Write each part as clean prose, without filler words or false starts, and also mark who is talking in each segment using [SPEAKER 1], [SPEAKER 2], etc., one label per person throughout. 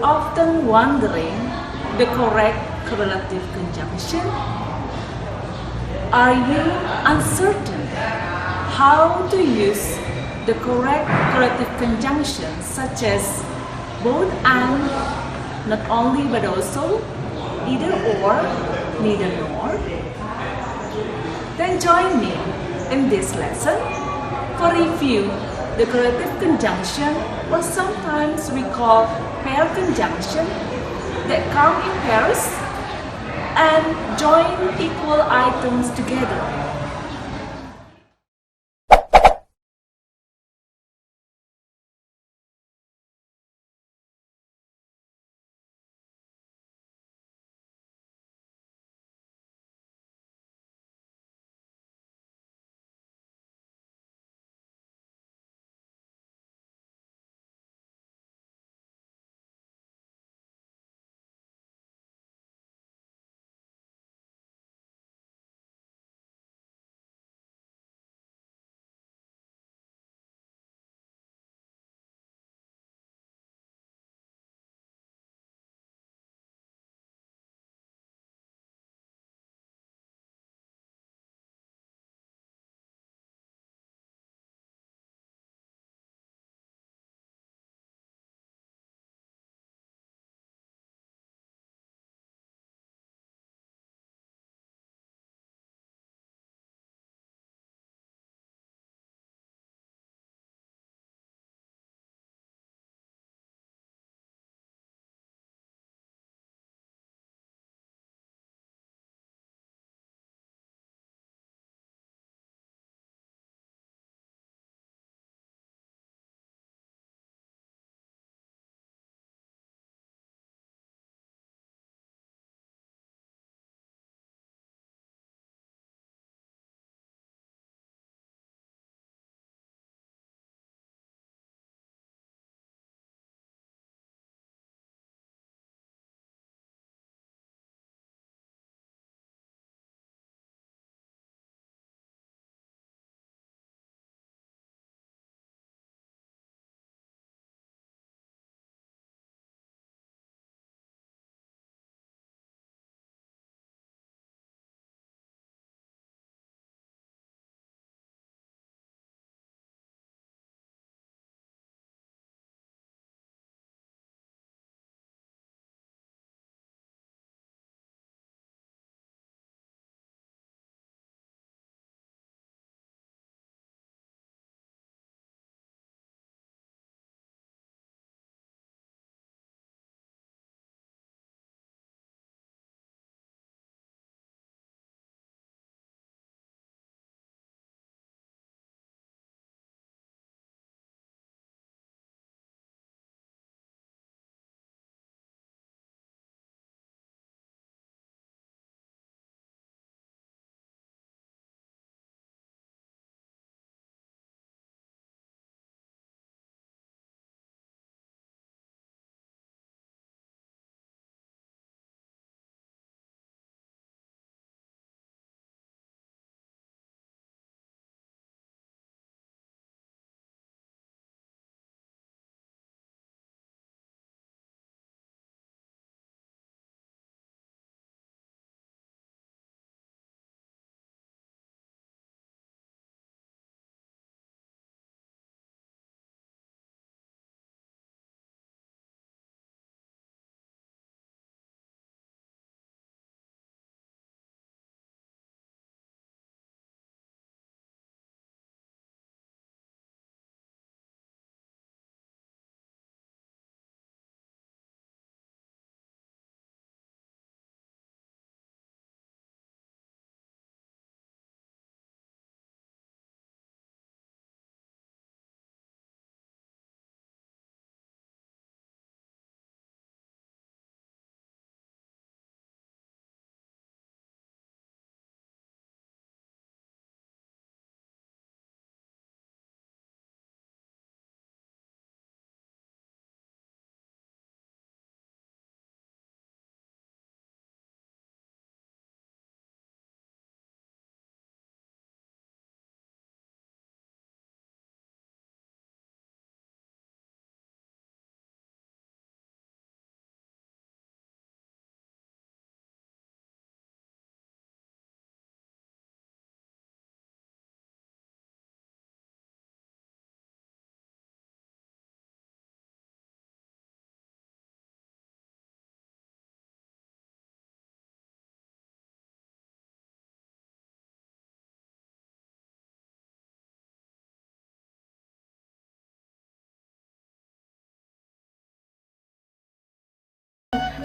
[SPEAKER 1] often wondering the correct correlative conjunction? Are you uncertain how to use the correct correlative conjunctions such as both and, not only but also, either or, neither nor? Then join me in this lesson for review the correlative conjunction, or sometimes we call pair conjunction, that come in pairs and join equal items together.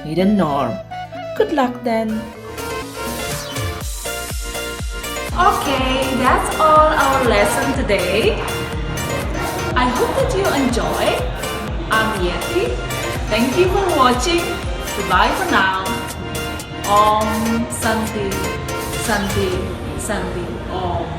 [SPEAKER 1] hidden norm. Good luck then. Okay, that's all our lesson today. I hope that you enjoy. I'm Yeti. Thank you for watching. Goodbye for now. Om Santi, Santi, Santi. Om.